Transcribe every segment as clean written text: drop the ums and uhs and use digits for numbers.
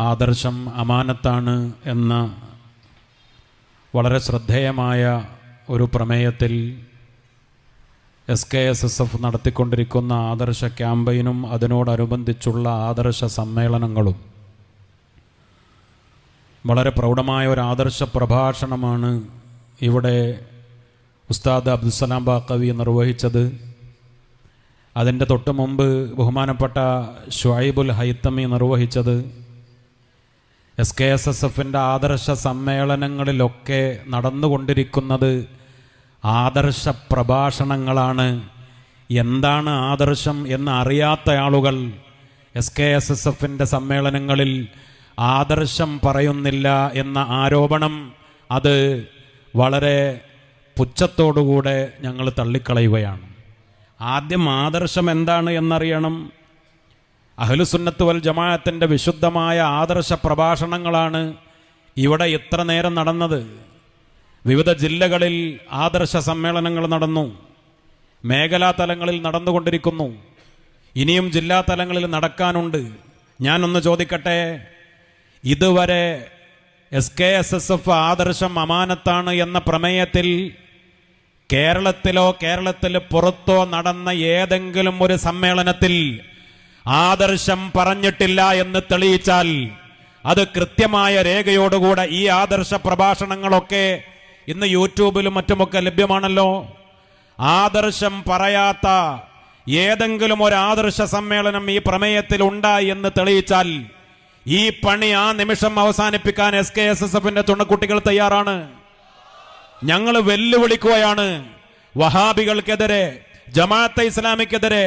ആദർശം അമാനത്താണ് എന്ന വളരെ ശ്രദ്ധേയമായ ഒരു പ്രമേയത്തിൽ SKSSF നടത്തിക്കൊണ്ടിരിക്കുന്ന ആദർശ ക്യാമ്പയിനും അതിനോടനുബന്ധിച്ചുള്ള ആദർശ സമ്മേളനങ്ങളും വളരെ പ്രൗഢമായ ഒരു ആദർശ പ്രഭാഷണമാണ് ഇവിടെ ഉസ്താദ് അബ്ദുസ്സലാം ബാഖവി നിർവഹിച്ചത്. അതിൻ്റെ തൊട്ട് മുമ്പ് ബഹുമാനപ്പെട്ട ഷുഐബുൽ ഹൈത്തമി നിർവഹിച്ചത്. SKSSFൻ്റെ ആദർശ സമ്മേളനങ്ങളിലൊക്കെ നടന്നുകൊണ്ടിരിക്കുന്നത് ആദർശ പ്രഭാഷണങ്ങളാണ്. എന്താണ് ആദർശം എന്ന് അറിയാത്ത ആളുകൾ SKSSFൻ്റെ സമ്മേളനങ്ങളിൽ ആദർശം പറയുന്നില്ല എന്ന ആരോപണം അത് വളരെ പുച്ഛത്തോടുകൂടെ ഞങ്ങൾ തള്ളിക്കളയുകയാണ്. ആദ്യം ആദർശം എന്താണ് എന്നറിയണം. അഹ്ലുസുന്നത്ത് വൽ ജമാഅത്തിൻ്റെ വിശുദ്ധമായ ആദർശ പ്രഭാഷണങ്ങളാണ് ഇവിടെ ഇത്ര നേരം നടന്നത്. വിവിധ ജില്ലകളിൽ ആദർശ സമ്മേളനങ്ങൾ നടന്നു, മേഖലാ തലങ്ങളിൽ നടന്നുകൊണ്ടിരിക്കുന്നു, ഇനിയും ജില്ലാ തലങ്ങളിൽ നടക്കാനുണ്ട്. ഞാനൊന്ന് ചോദിക്കട്ടെ, ഇതുവരെ SKSSF ആദർശം അമാനത്താണ് എന്ന പ്രമേയത്തിൽ കേരളത്തിലോ കേരളത്തിൽ പുറത്തോ നടന്ന ഏതെങ്കിലും ഒരു സമ്മേളനത്തിൽ ആദർശം പറഞ്ഞിട്ടില്ല എന്ന് തെളിയിച്ചാൽ അത് കൃത്യമായ രേഖയോടുകൂടെ ഈ ആദർശ പ്രഭാഷണങ്ങളൊക്കെ ഇന്ന് യൂട്യൂബിലും മറ്റുമൊക്കെ ലഭ്യമാണല്ലോ. ആദർശം പറയാത്ത ഏതെങ്കിലും ഒരു ആദർശ സമ്മേളനം ഈ പ്രമേയത്തിൽ ഉണ്ടായി എന്ന് തെളിയിച്ചാൽ ഈ പണി ആ നിമിഷം അവസാനിപ്പിക്കാൻ SKSSFന്റെ തുണക്കുട്ടികൾ തയ്യാറാണ്. ഞങ്ങൾ വെല്ലുവിളിക്കുകയാണ്. വഹാബികൾക്കെതിരെ, ജമാഅത്തെ ഇസ്ലാമിക്കെതിരെ,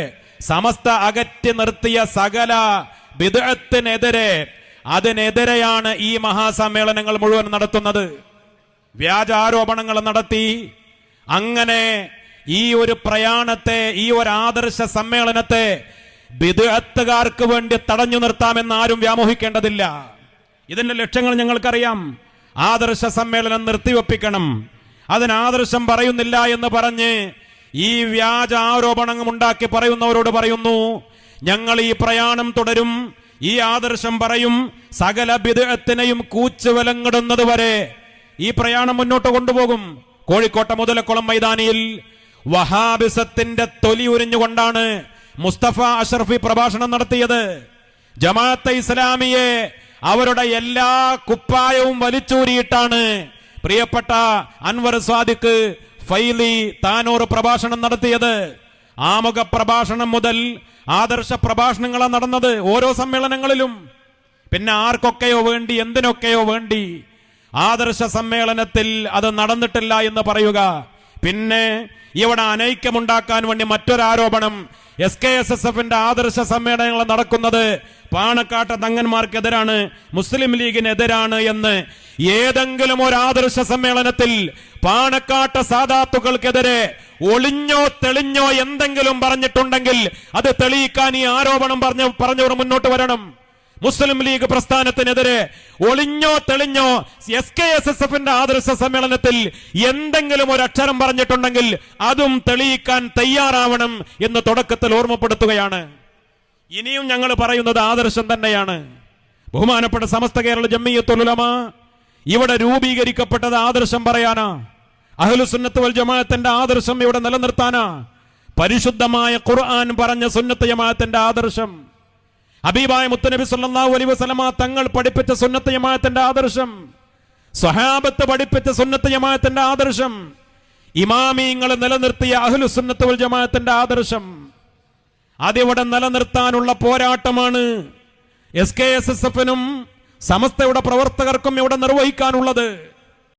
സമസ്ത അകറ്റി നിർത്തിയ സകല ബിദ്അത്തിനെതിരെ, അതിനെതിരെയാണ് ഈ മഹാസമ്മേളനങ്ങൾ മുഴുവൻ നടത്തുന്നത്. വ്യാജ ആരോപണങ്ങൾ നടത്തി അങ്ങനെ ഈ ഒരു പ്രയാണത്തെ, ഈ ഒരു ആദർശ സമ്മേളനത്തെ ബിദ്അത്തുകാർക്ക് വേണ്ടി തടഞ്ഞു നിർത്താമെന്ന് ആരും വ്യാമോഹിക്കേണ്ടതില്ല. ഇതിന്റെ ലക്ഷ്യങ്ങൾ ഞങ്ങൾക്കറിയാം. ആദർശ സമ്മേളനം നിർത്തിവെപ്പിക്കണം, അതിന് ആദർശം പറയുന്നില്ല എന്ന് പറഞ്ഞ് ഈ വ്യാജ ആരോപണം ഉണ്ടാക്കി പറയുന്നവരോട് പറയുന്നു, ഞങ്ങൾ ഈ പ്രയാണം തുടരും, ഈ ആദർശം പറയും, സകല ബിദ്അത്തിനെയും കൂച്ചുവിലങ്ങിടുന്നത് വരെ ഈ പ്രയാണം മുന്നോട്ട് കൊണ്ടുപോകും. കോഴിക്കോട്ടെ മുതലക്കുളം മൈതാനിയിൽ വഹാബിസത്തിന്റെ തൊലി ഉരിഞ്ഞുകൊണ്ടാണ് മുസ്തഫ അഷ്റഫി പ്രഭാഷണം നടത്തിയത്. ജമാഅത്തെ ഇസ്ലാമിയെ അവരുടെ എല്ലാ കുപ്പായവും വലിച്ചൂരിയിട്ടാണ് പ്രിയപ്പെട്ട അൻവർ സാദിഖ് ഫൈലി താനൂർ പ്രഭാഷണം നടത്തിയത്. ആമുഖ പ്രഭാഷണം മുതൽ ആദർശ പ്രഭാഷണങ്ങളാണ് നടന്നത് ഓരോ സമ്മേളനങ്ങളിലും. പിന്നെ ആർക്കൊക്കെയോ വേണ്ടി, എന്തിനൊക്കെയോ വേണ്ടി ആദർശ സമ്മേളനത്തിൽ അത് നടന്നിട്ടില്ല എന്ന് പറയുക. പിന്നെ ഇവിടെ അനൈക്യമുണ്ടാക്കാൻ വേണ്ടി മറ്റൊരാരോപണം, SKSSFന്റെ ആദർശ സമ്മേളനങ്ങൾ നടക്കുന്നത് പാണക്കാട്ടെ തങ്ങന്മാർക്കെതിരാണ്, മുസ്ലിം ലീഗിനെതിരാണ് എന്ന്. ഏതെങ്കിലും ഒരു ആദർശ സമ്മേളനത്തിൽ പാണക്കാട്ടെ സാദാത്തുകൾക്കെതിരെ ഒളിഞ്ഞോ തെളിഞ്ഞോ എന്തെങ്കിലും പറഞ്ഞിട്ടുണ്ടെങ്കിൽ അത് തെളിയിക്കാൻ ഈ ആരോപണം പറഞ്ഞവർ മുന്നോട്ട് വരണം. മുസ്ലിം ലീഗ് പ്രസ്ഥാനത്തിനെതിരെ ഒളിഞ്ഞോ തെളിഞ്ഞോ SKSSFന്റെ ആദർശ സമ്മേളനത്തിൽ എന്തെങ്കിലും ഒരു അക്ഷരം പറഞ്ഞിട്ടുണ്ടെങ്കിൽ അതും തെളിയിക്കാൻ തയ്യാറാവണം എന്ന് തുടക്കത്തിൽ ഓർമ്മപ്പെടുത്തുകയാണ്. ഇനിയും ഞങ്ങൾ പറയുന്നത് ആദർശം തന്നെയാണ്. ബഹുമാനപ്പെട്ട സമസ്ത കേരള ജംഇയ്യത്തുൽ ഉലമ ഇവിടെ രൂപീകരിക്കപ്പെട്ടത് ആദർശം പറയാനാ. അഹ്ലുസുന്നത്ത് വൽ ജമാഅത്തിന്റെ ആദർശം ഇവിടെ നിലനിർത്താനാ. പരിശുദ്ധമായ ഖുർആൻ പറഞ്ഞ സുന്നത്ത് ജമാഅത്തിന്റെ ആദർശം, ഹബീബായ മുത്തുനബി സല്ലല്ലാഹു അലൈഹി വസല്ലമ തങ്ങൾ പഠിപ്പിച്ച സുന്നത്ത് ജമാഅത്തിന്റെ ആദർശം, സ്വഹാബത്ത് പഠിപ്പിച്ച സുന്നത്ത് ജമാഅത്തിന്റെ ആദർശം, ഇമാമിങ്ങൾ നിലനിർത്തിയ അഹ്ലുസുന്നത്ത് വൽ ജമാഅത്തിന്റെ ആദർശം, അതിവിടെ നിലനിർത്താനുള്ള പോരാട്ടമാണ് SKSSFനും സമസ്തയുടെ പ്രവർത്തകർക്കും ഇവിടെ നിർവഹിക്കാനുള്ളത്.